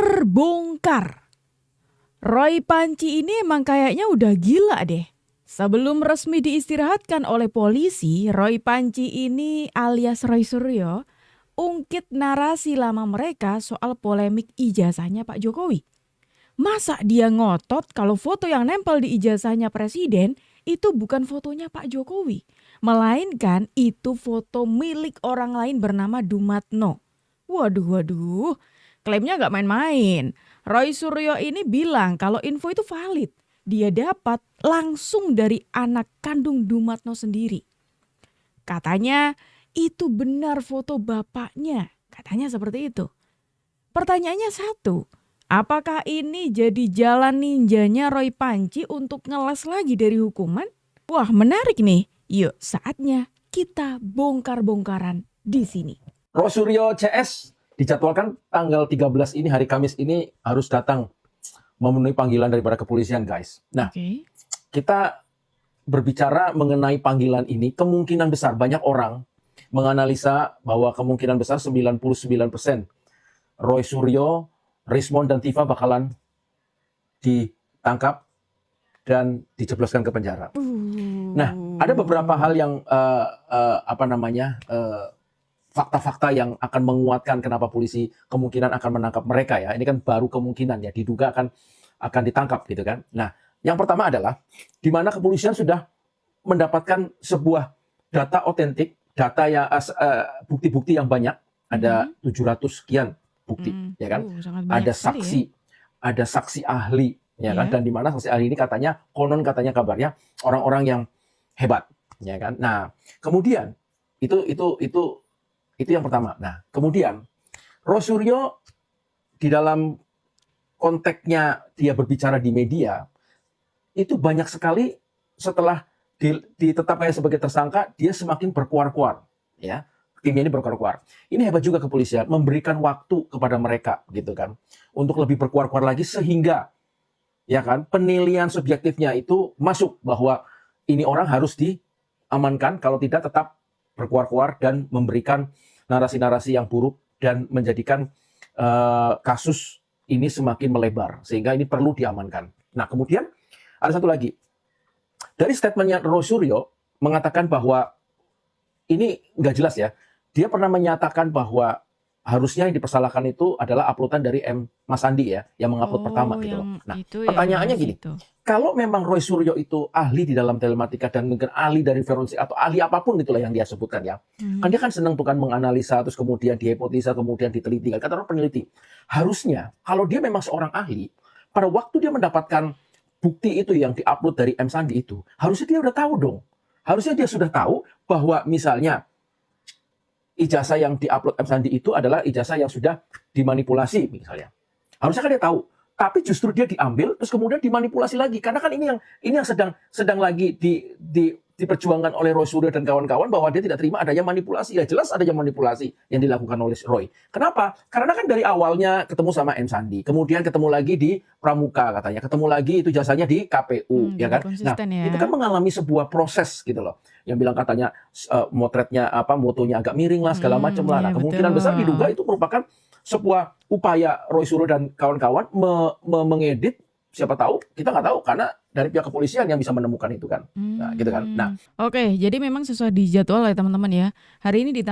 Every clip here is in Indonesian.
Terbongkar. Roy Panci ini emang kayaknya udah gila deh. Sebelum resmi diistirahatkan oleh polisi, Roy Panci ini alias Roy Suryo ungkit narasi lama mereka soal polemik ijazahnya Pak Jokowi. Masa dia ngotot kalau foto yang nempel di ijazahnya presiden itu bukan fotonya Pak Jokowi, melainkan itu foto milik orang lain bernama Dumatno. Waduh, klaimnya gak main-main. Roy Suryo ini bilang kalau info itu valid. Dia dapat langsung dari anak kandung Dumatno sendiri. Katanya itu benar foto bapaknya. Katanya seperti itu. Pertanyaannya satu, apakah ini jadi jalan ninjanya Roy Panci untuk ngeles lagi dari hukuman? Wah, menarik nih. Yuk, saatnya kita bongkar-bongkaran di sini. Roy Suryo CS dijadwalkan tanggal 13 ini, hari Kamis ini harus datang memenuhi panggilan daripada kepolisian, guys. Nah, kita berbicara mengenai panggilan ini, kemungkinan besar banyak orang menganalisa bahwa kemungkinan besar 99% Roy Suryo, Rismond dan Tifa bakalan ditangkap dan dijebloskan ke penjara. Nah, ada beberapa hal yang fakta-fakta yang akan menguatkan kenapa polisi kemungkinan akan menangkap mereka ya. Ini kan baru kemungkinan ya, diduga akan ditangkap gitu kan. Nah, yang pertama adalah di mana kepolisian sudah mendapatkan sebuah data otentik, data yang bukti-bukti yang banyak, ada 700 sekian bukti ya kan. Ada saksi, ada saksi ahli ya kan, dan di mana saksi ahli ini katanya kabarnya orang-orang yang hebat ya kan. Nah, kemudian itu yang pertama. Nah, kemudian Roy Suryo di dalam konteksnya dia berbicara di media itu banyak sekali setelah ditetapkan sebagai tersangka dia semakin berkuar-kuar ya. Timnya ini berkuar-kuar. Ini hebat juga kepolisian memberikan waktu kepada mereka gitu kan untuk lebih berkuar-kuar lagi sehingga ya kan penilaian subjektifnya itu masuk bahwa ini orang harus diamankan, kalau tidak tetap berkuar-kuar dan memberikan narasi-narasi yang buruk dan menjadikan kasus ini semakin melebar sehingga ini perlu diamankan. Nah, kemudian ada satu lagi. Dari statementnya Roy Suryo mengatakan bahwa ini nggak jelas ya. Dia pernah menyatakan bahwa harusnya yang dipersalahkan itu adalah uploadan dari Mas Andi ya, yang mengupload pertama gitu loh. Nah, pertanyaannya gini, kalau memang Roy Suryo itu ahli di dalam telematika dan mungkin ahli dari forensik atau ahli apapun itulah yang dia sebutkan ya, kan dia kan senang tuh kan menganalisa terus kemudian dihipotesa kemudian diteliti, kata orang peneliti. Harusnya kalau dia memang seorang ahli, pada waktu dia mendapatkan bukti itu yang diupload dari Sandi itu, harusnya dia udah tahu dong. Harusnya dia sudah tahu bahwa misalnya ijazah yang diupload Sandi itu adalah ijazah yang sudah dimanipulasi misalnya. Harusnya kan dia tahu, tapi justru dia diambil terus kemudian dimanipulasi lagi karena kan ini yang sedang lagi diperjuangkan oleh Roy Suryo dan kawan-kawan bahwa dia tidak terima adanya manipulasi. Ya jelas adanya manipulasi yang dilakukan oleh Roy. Kenapa? Karena kan dari awalnya ketemu sama Sandi, kemudian ketemu lagi di Pramuka katanya, ketemu lagi itu jasanya di KPU ya kan. Nah, itu kan mengalami sebuah proses gitu loh. Yang bilang katanya motretnya motonya agak miring lah segala macam lah. Nah, kemungkinan besar diduga itu merupakan sebuah upaya Roy Suryo dan kawan-kawan mengedit, siapa tahu, kita nggak tahu karena dari pihak kepolisian yang bisa menemukan itu kan. Nah, gitu kan. Nah, oke, jadi memang sesuai dijadwal ya teman-teman ya. Hari ini di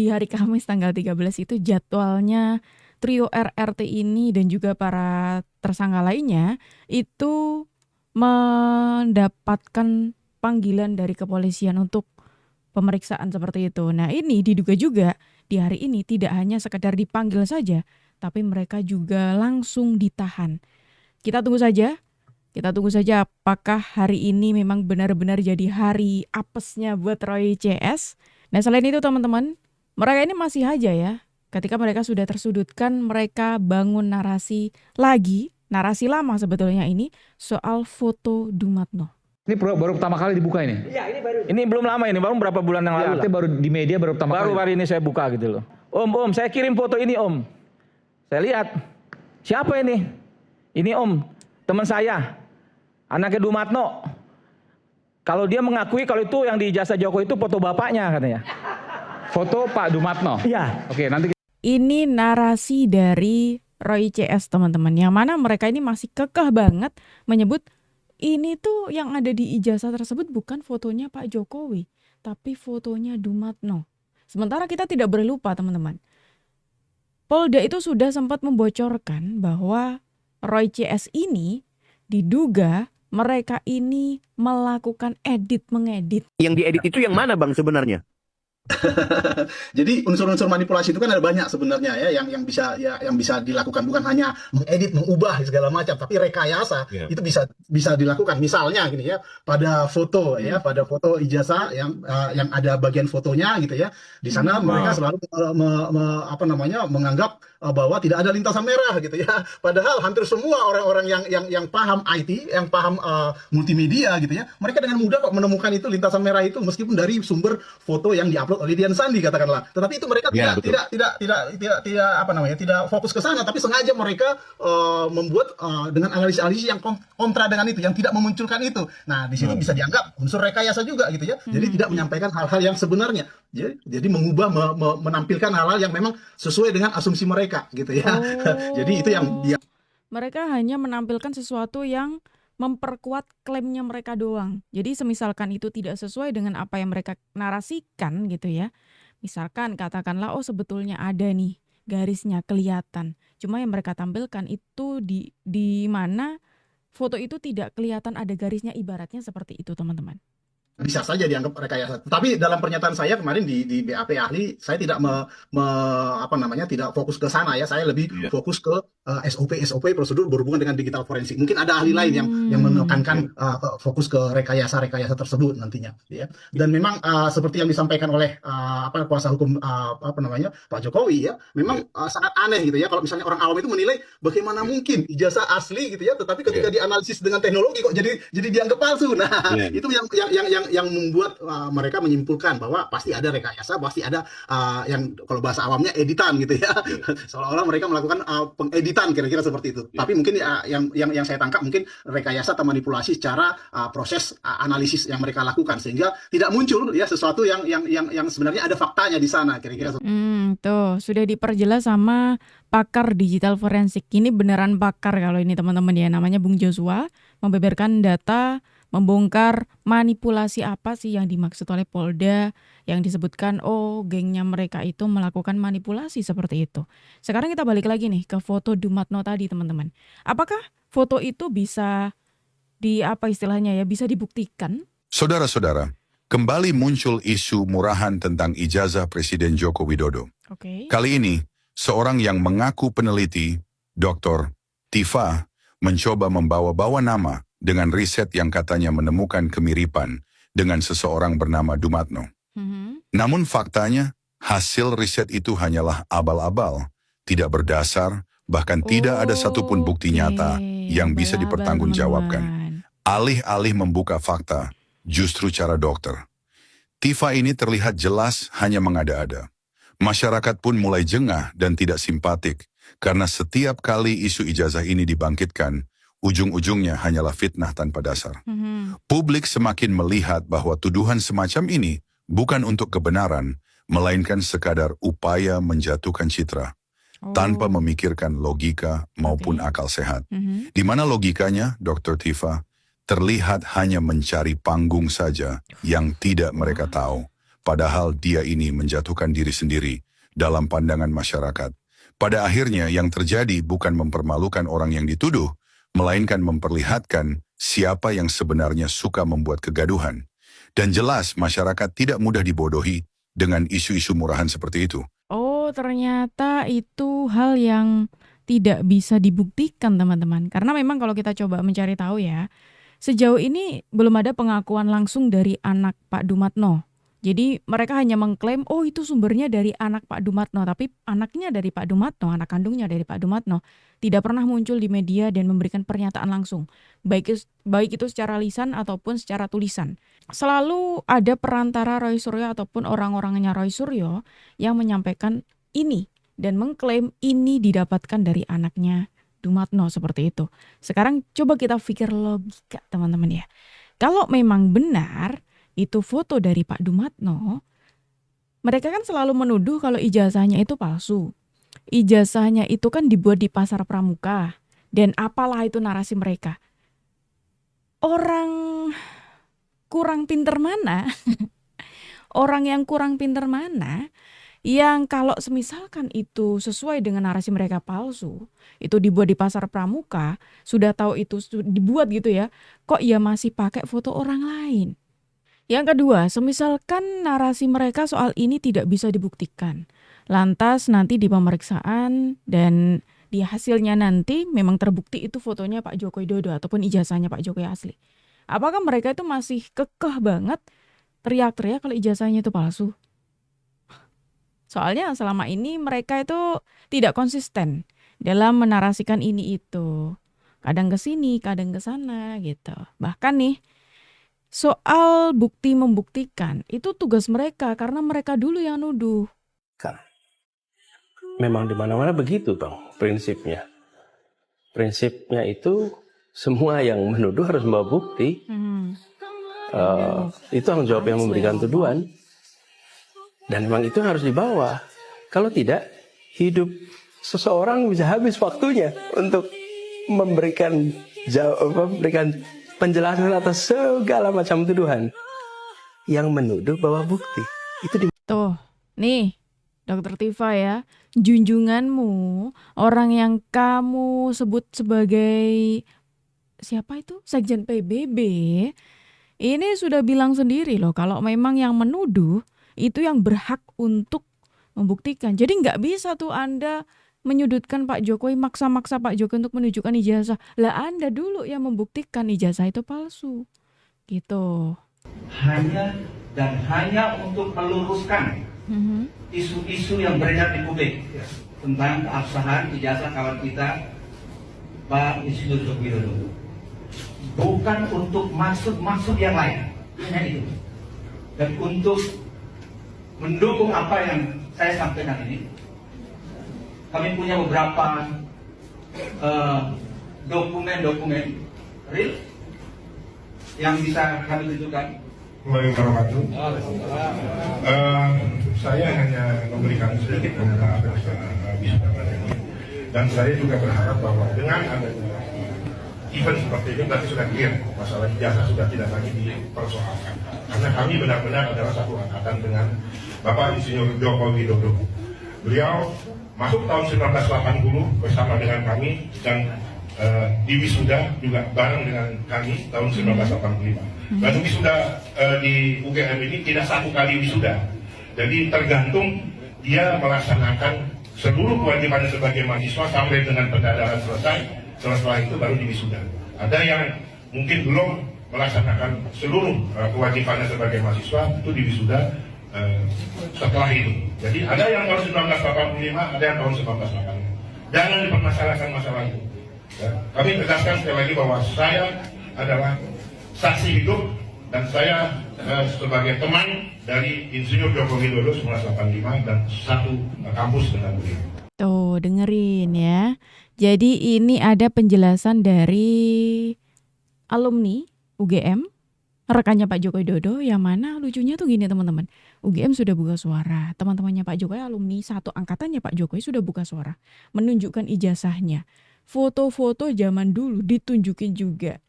hari Kamis tanggal 13 itu jadwalnya trio RRT ini dan juga para tersangka lainnya itu mendapatkan panggilan dari kepolisian untuk pemeriksaan seperti itu. Nah, ini diduga juga di hari ini tidak hanya sekedar dipanggil saja, tapi mereka juga langsung ditahan. Kita tunggu saja apakah hari ini memang benar-benar jadi hari apesnya buat Roy CS. Nah, selain itu teman-teman, mereka ini masih aja ya. Ketika mereka sudah tersudutkan, mereka bangun narasi lagi, narasi lama sebetulnya ini soal foto Dumatno. Ini baru pertama kali dibuka ini? Iya, ini baru. Ini belum lama ini, baru berapa bulan yang lalu. Artinya baru di media baru pertama kali? Baru hari ini saya buka gitu loh. Om, saya kirim foto ini om. Saya lihat, siapa ini? Ini om, teman saya, anaknya Dumatno. Kalau dia mengakui kalau itu yang di ijazah Jokowi itu foto bapaknya katanya. Foto Pak Dumatno? Iya. Oke, nanti Ini narasi dari Roy CS teman-teman, yang mana mereka ini masih kekeh banget menyebut ini tuh yang ada di ijazah tersebut bukan fotonya Pak Jokowi, tapi fotonya Dumatno. Sementara kita tidak boleh lupa teman-teman, Polda itu sudah sempat membocorkan bahwa Roy CS ini diduga mereka ini melakukan mengedit. Yang diedit itu yang mana Bang sebenarnya? Jadi unsur-unsur manipulasi itu kan ada banyak sebenarnya ya yang bisa dilakukan, bukan hanya mengedit, mengubah segala macam, tapi rekayasa itu bisa dilakukan. Misalnya gini ya, pada foto ijazah yang ada bagian fotonya gitu ya. Di sana mereka selalu menganggap bahwa tidak ada lintasan merah gitu ya. Padahal hampir semua orang-orang yang paham IT, yang paham multimedia gitu ya, mereka dengan mudah kok menemukan itu lintasan merah itu meskipun dari sumber foto yang diupload oleh Dian Sandi katakanlah. Tetapi itu mereka tidak fokus ke sana, tapi sengaja mereka membuat dengan analisis-analisis yang kontra dengan itu, yang tidak memunculkan itu. Nah, di situ bisa dianggap unsur rekayasa juga gitu ya. Jadi tidak menyampaikan hal-hal yang sebenarnya. Jadi mengubah menampilkan hal-hal yang memang sesuai dengan asumsi mereka gitu ya. Jadi itu yang dia Mereka hanya menampilkan sesuatu yang memperkuat klaimnya mereka doang. Jadi semisalkan itu tidak sesuai dengan apa yang mereka narasikan gitu ya. Misalkan katakanlah sebetulnya ada nih garisnya kelihatan. Cuma yang mereka tampilkan itu di mana foto itu tidak kelihatan ada garisnya, ibaratnya seperti itu teman-teman. bisa saja dianggap rekayasa. Tapi dalam pernyataan saya kemarin di BAP ahli, saya tidak tidak fokus ke sana ya. Saya lebih fokus ke SOP prosedur berhubungan dengan digital forensik. Mungkin ada ahli lain yang menekankan fokus ke rekayasa tersebut nantinya ya. Dan memang seperti yang disampaikan oleh kuasa hukum Pak Jokowi ya, memang sangat aneh gitu ya kalau misalnya orang awam itu menilai bagaimana mungkin ijazah asli gitu ya, tetapi ketika dianalisis dengan teknologi kok jadi dianggap palsu. Nah, itu yang membuat mereka menyimpulkan bahwa pasti ada rekayasa, pasti ada yang kalau bahasa awamnya editan gitu ya. Seolah-olah mereka melakukan pengeditan kira-kira seperti itu. Tapi mungkin yang saya tangkap mungkin rekayasa atau manipulasi secara proses analisis yang mereka lakukan sehingga tidak muncul ya sesuatu yang sebenarnya ada faktanya di sana kira-kira. Tuh sudah diperjelas sama pakar digital forensik. Ini beneran pakar kalau ini teman-teman ya, namanya Bung Joshua, membeberkan data, membongkar manipulasi apa sih yang dimaksud oleh Polda, yang disebutkan gengnya mereka itu melakukan manipulasi seperti itu. Sekarang kita balik lagi nih ke foto Dumatno tadi teman-teman. Apakah foto itu bisa bisa dibuktikan? Saudara-saudara, kembali muncul isu murahan tentang ijazah Presiden Joko Widodo. Oke. Kali ini, seorang yang mengaku peneliti, Dr. Tifa, mencoba membawa-bawa nama dengan riset yang katanya menemukan kemiripan dengan seseorang bernama Dumatno. Namun faktanya, hasil riset itu hanyalah abal-abal, tidak berdasar, bahkan tidak ada satupun bukti nyata yang bisa dipertanggungjawabkan. Alih-alih membuka fakta, justru cara dokter. Tifa ini terlihat jelas hanya mengada-ada. Masyarakat pun mulai jengah dan tidak simpatik, karena setiap kali isu ijazah ini dibangkitkan, ujung-ujungnya hanyalah fitnah tanpa dasar. Publik semakin melihat bahwa tuduhan semacam ini bukan untuk kebenaran, melainkan sekadar upaya menjatuhkan citra, tanpa memikirkan logika maupun akal sehat. Di mana logikanya, Dr. Tifa, terlihat hanya mencari panggung saja yang tidak mereka tahu. Padahal dia ini menjatuhkan diri sendiri dalam pandangan masyarakat. Pada akhirnya yang terjadi bukan mempermalukan orang yang dituduh, melainkan memperlihatkan siapa yang sebenarnya suka membuat kegaduhan. Dan jelas masyarakat tidak mudah dibodohi dengan isu-isu murahan seperti itu. Ternyata itu hal yang tidak bisa dibuktikan teman-teman. Karena memang kalau kita coba mencari tahu ya, sejauh ini belum ada pengakuan langsung dari anak Pak Dumatno. Jadi mereka hanya mengklaim, itu sumbernya dari anak Pak Dumatno. Tapi anaknya dari Pak Dumatno, anak kandungnya dari Pak Dumatno, tidak pernah muncul di media dan memberikan pernyataan langsung. Baik itu secara lisan ataupun secara tulisan. Selalu ada perantara Roy Suryo ataupun orang-orangnya Roy Suryo yang menyampaikan ini dan mengklaim ini didapatkan dari anaknya Dumatno seperti itu. Sekarang coba kita pikir logika teman-teman ya. Kalau memang benar itu foto dari Pak Dumatno, mereka kan selalu menuduh kalau ijazahnya itu palsu. ijazahnya itu kan dibuat di pasar pramuka. Dan apalah itu narasi mereka. Orang kurang pinter mana? Orang yang kurang pinter mana? Yang kalau semisalkan itu sesuai dengan narasi mereka palsu, itu dibuat di pasar pramuka, sudah tahu itu dibuat gitu ya, kok ya masih pakai foto orang lain? Yang kedua, semisalkan narasi mereka soal ini tidak bisa dibuktikan, lantas nanti di pemeriksaan dan di hasilnya nanti memang terbukti itu fotonya Pak Joko Widodo ataupun ijazahnya Pak Jokowi asli. Apakah mereka itu masih kekeh banget teriak-teriak kalau ijazahnya itu palsu? Soalnya selama ini mereka itu tidak konsisten dalam menarasikan ini itu. Kadang ke sini, kadang ke sana gitu. Bahkan nih, soal bukti membuktikan itu tugas mereka karena mereka dulu yang nuduh. Memang di mana-mana begitu, Bang, prinsipnya. Prinsipnya itu semua yang menuduh harus membawa bukti. Itu tanggung jawab yang memberikan tuduhan. Dan memang itu harus dibawa. Kalau tidak, hidup seseorang bisa habis waktunya untuk memberikan penjelasan atas segala macam tuduhan. Yang menuduh bawa bukti. Itu Tuh, nih Dr. Tifa ya, junjunganmu, orang yang kamu sebut sebagai siapa itu? Sekjen PBB, ini sudah bilang sendiri loh kalau memang yang menuduh itu yang berhak untuk membuktikan. Jadi nggak bisa tuh Anda menyudutkan Pak Jokowi, maksa-maksa Pak Jokowi untuk menunjukkan ijazah. Lah Anda dulu yang membuktikan ijazah itu palsu. Gitu. Hanya untuk meluruskan isu-isu yang beredar di publik tentang keabsahan ijazah kawan kita Pak Insinyur Joko Widodo. Bukan untuk maksud-maksud yang lain. Hanya itu. Dan untuk mendukung apa yang saya sampaikan ini, kami punya beberapa dokumen real yang bisa kami tunjukkan. Warahmatullahi saya hanya memberikan sedikit komentar atas wisuda ini, dan saya juga berharap bahwa dengan adanya event seperti ini berarti sudah clear masalah ijazah sudah tidak lagi dipersoalkan, karena kami benar-benar adalah satu angkatan dengan Bapak Insinyur Joko Widodo. Beliau masuk tahun 1980 bersama dengan kami dan di wisuda juga bareng dengan kami tahun 1985. Dan wisuda di UGM ini tidak satu kali wisuda, jadi tergantung dia melaksanakan seluruh kewajibannya sebagai mahasiswa sampai dengan pendadaran selesai. Setelah itu baru di wisuda. Ada yang mungkin belum melaksanakan seluruh kewajibannya sebagai mahasiswa, itu di wisuda setelah itu. Jadi ada yang tahun 1985, ada yang tahun 1985. Jangan dipermasalahkan masalah itu. Ya. Kami tegaskan sekali lagi bahwa saya adalah saksi hidup dan saya sebagai teman dari Insinyur Joko Widodo 1985 dan satu kampus dengan beliau. Tuh dengerin ya. Jadi ini ada penjelasan dari alumni UGM, rekannya Pak Joko Widodo, yang mana lucunya tuh gini teman-teman. UGM sudah buka suara, teman-temannya Pak Jokowi, alumni satu angkatannya Pak Jokowi sudah buka suara, menunjukkan ijazahnya. Foto-foto zaman dulu ditunjukin juga.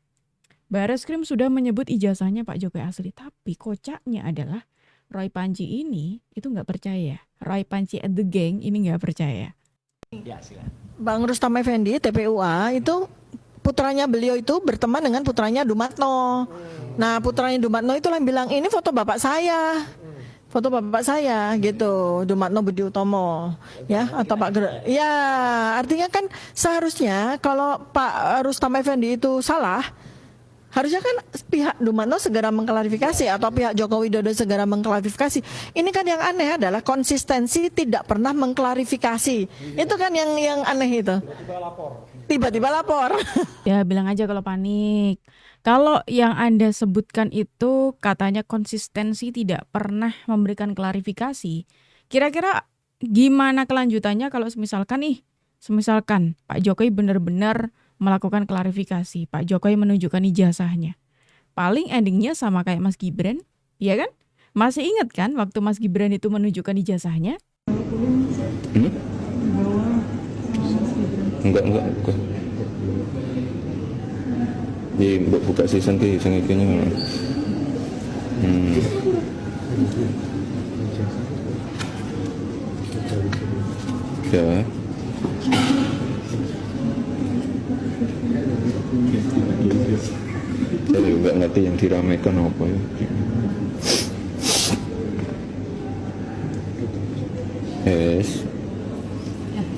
Bareskrim sudah menyebut ijazahnya Pak Jokowi asli, tapi kocaknya adalah Roy Panji ini itu nggak percaya. Roy Panji and the gang ini nggak percaya. Ya, Bang Rustam Effendi, TPUA, itu putranya beliau itu berteman dengan putranya Dumatno. Nah, putranya Dumatno itu yang bilang, ini foto bapak saya. Foto bapak saya gitu, Dumatno Budi Utomo, ya, atau Pak ya, artinya kan seharusnya kalau Pak Rustam Effendi itu salah, harusnya kan pihak Dumatno segera mengklarifikasi atau pihak Joko Widodo segera mengklarifikasi. Ini kan yang aneh adalah konsistensi tidak pernah mengklarifikasi. Itu kan yang aneh itu. Tiba-tiba lapor. Ya bilang aja kalau panik. Kalau yang Anda sebutkan itu katanya konsistensi tidak pernah memberikan klarifikasi. Kira-kira gimana kelanjutannya kalau misalkan Pak Jokowi benar-benar melakukan klarifikasi, Pak Jokowi menunjukkan ijazahnya. Paling endingnya sama kayak Mas Gibran, ya kan? Masih ingat kan waktu Mas Gibran itu menunjukkan ijazahnya? Enggak, bukan. Di mbok buka season ke sing iki nya. Ya. Saya juga nggak ngerti yang diramaikan apa ya.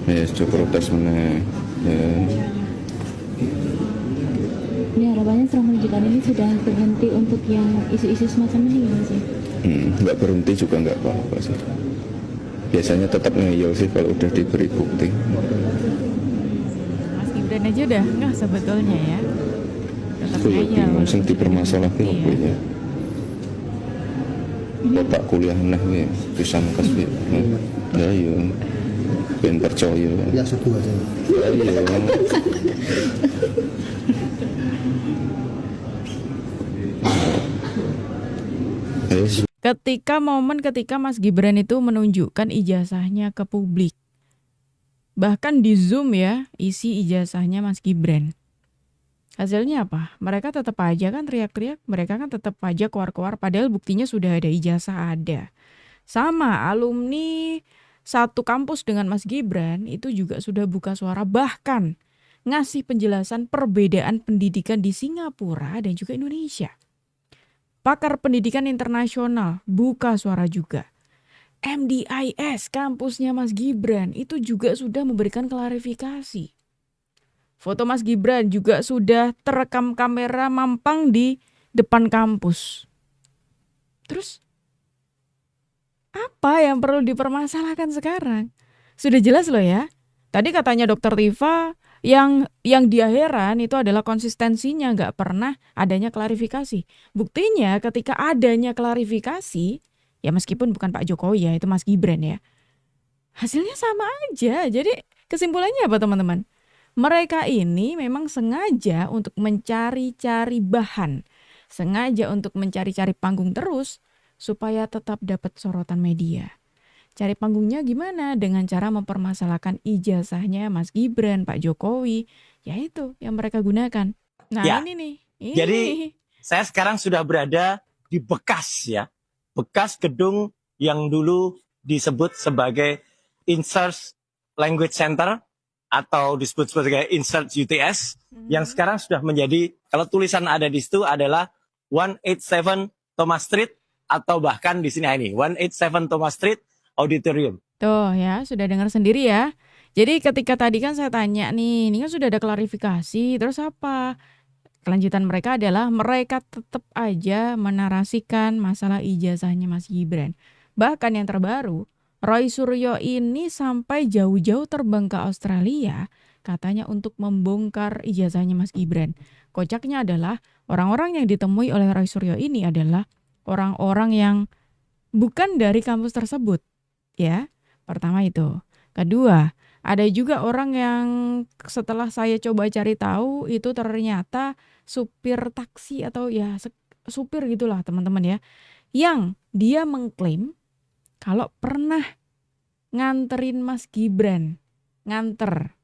Yes, coba protes mana. Ini harapannya setelah menunjukkan ini sudah berhenti untuk yang isu-isu semacam ini nggak sih? Nggak berhenti juga nggak apa-apa sih. Biasanya tetap ngeyel sih kalau udah diberi bukti. Mas Gibran aja udah nggak sebetulnya ya. Tetap Aku ya ngeyel. langsung dipermasalahkan apa ya. Bapak kuliah nah ya, bisa mengkas ya. Ya iya. Ben percaya. Ya suku aja. Ya iya. Ketika Mas Gibran itu menunjukkan ijazahnya ke publik. Bahkan di Zoom ya, isi ijazahnya Mas Gibran. Hasilnya apa? Mereka tetap aja kan teriak-teriak, mereka kan tetap aja keluar-keluar padahal buktinya sudah ada, ijazah ada. Sama alumni satu kampus dengan Mas Gibran itu juga sudah buka suara, bahkan ngasih penjelasan perbedaan pendidikan di Singapura dan juga Indonesia. Pakar pendidikan internasional buka suara juga. MDIS, kampusnya Mas Gibran, itu juga sudah memberikan klarifikasi. Foto Mas Gibran juga sudah terekam kamera mampang di depan kampus. Terus, apa yang perlu dipermasalahkan sekarang? Sudah jelas loh ya. Tadi katanya Dr. Tifa, yang dia heran itu adalah konsistensinya, nggak pernah adanya klarifikasi. Buktinya ketika adanya klarifikasi, ya meskipun bukan Pak Jokowi ya, itu Mas Gibran ya, hasilnya sama aja. Jadi kesimpulannya apa teman-teman? Mereka ini memang sengaja untuk mencari-cari bahan, sengaja untuk mencari-cari panggung terus, supaya tetap dapat sorotan media. Cari panggungnya gimana? Dengan cara mempermasalahkan ijazahnya Mas Gibran, Pak Jokowi. Ya itu yang mereka gunakan. Nah ya, ini nih. Jadi saya sekarang sudah berada di bekas ya. Bekas gedung yang dulu disebut sebagai Insert Language Center atau disebut sebagai Insert UTS. Yang sekarang sudah menjadi, kalau tulisan ada di situ adalah 187 Thomas Street atau bahkan di sini ini 187 Thomas Street Auditorium. Tuh ya, sudah dengar sendiri ya. Jadi ketika tadi kan saya tanya nih, ini kan sudah ada klarifikasi, terus apa? Kelanjutan mereka adalah mereka tetap aja menarasikan masalah ijazahnya Mas Gibran. Bahkan yang terbaru, Roy Suryo ini sampai jauh-jauh terbang ke Australia, katanya untuk membongkar ijazahnya Mas Gibran. Kocaknya adalah orang-orang yang ditemui oleh Roy Suryo ini adalah orang-orang yang bukan dari kampus tersebut. Ya, pertama itu. Kedua, ada juga orang yang setelah saya coba cari tahu itu ternyata supir taksi atau ya supir gitulah teman-teman ya. Yang dia mengklaim kalau pernah nganterin Mas Gibran. Nganter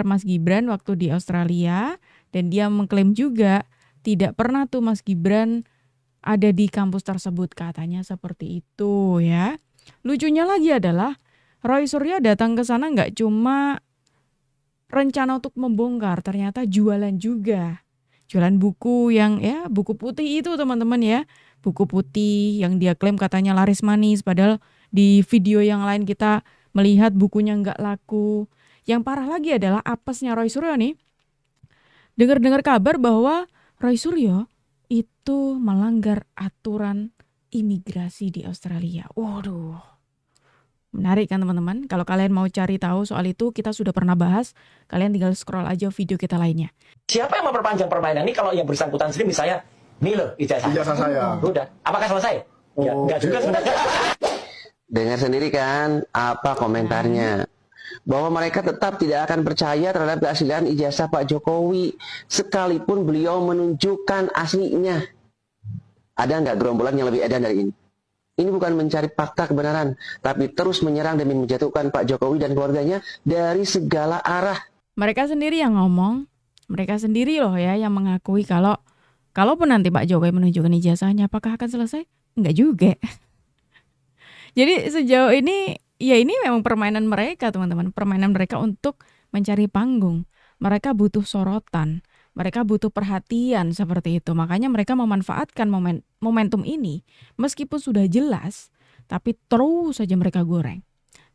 Mas Gibran waktu di Australia, dan dia mengklaim juga tidak pernah tuh Mas Gibran ada di kampus tersebut, katanya seperti itu ya. Lucunya lagi adalah Roy Suryo datang ke sana nggak cuma rencana untuk membongkar, ternyata jualan juga. Jualan buku yang ya buku putih itu teman-teman ya. Buku putih yang dia klaim katanya laris manis, padahal di video yang lain kita melihat bukunya nggak laku. Yang parah lagi adalah apesnya Roy Suryo nih. Dengar-dengar kabar bahwa Roy Suryo itu melanggar aturan imigrasi di Australia. Waduh, menarik kan teman-teman? Kalau kalian mau cari tahu soal itu, kita sudah pernah bahas. Kalian tinggal scroll aja video kita lainnya. Siapa yang memperpanjang permainan ini kalau yang bersangkutan sendiri misalnya, nih loh ijazah saya. Udah, apakah selesai? Ya, enggak juga sebenarnya. Dengar sendiri kan apa komentarnya. Bahwa mereka tetap tidak akan percaya terhadap keaslian ijazah Pak Jokowi sekalipun beliau menunjukkan aslinya. Ada nggak gerombolan yang lebih edan dari ini? Ini bukan mencari fakta kebenaran, tapi terus menyerang demi menjatuhkan Pak Jokowi dan keluarganya dari segala arah. Mereka sendiri yang ngomong, mereka sendiri loh ya yang mengakui kalaupun nanti Pak Jokowi menunjukkan ijazahnya, apakah akan selesai? Enggak juga. Jadi sejauh ini, ya ini memang permainan mereka teman-teman. Permainan mereka untuk mencari panggung. Mereka butuh sorotan. Mereka butuh perhatian seperti itu. Makanya mereka memanfaatkan momentum ini. Meskipun sudah jelas, tapi terus saja mereka goreng.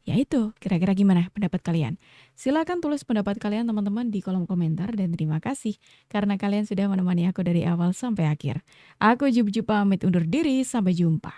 Ya itu, kira-kira gimana pendapat kalian? Silakan tulis pendapat kalian teman-teman di kolom komentar. Dan terima kasih karena kalian sudah menemani aku dari awal sampai akhir. Aku Jup pamit undur diri, sampai jumpa.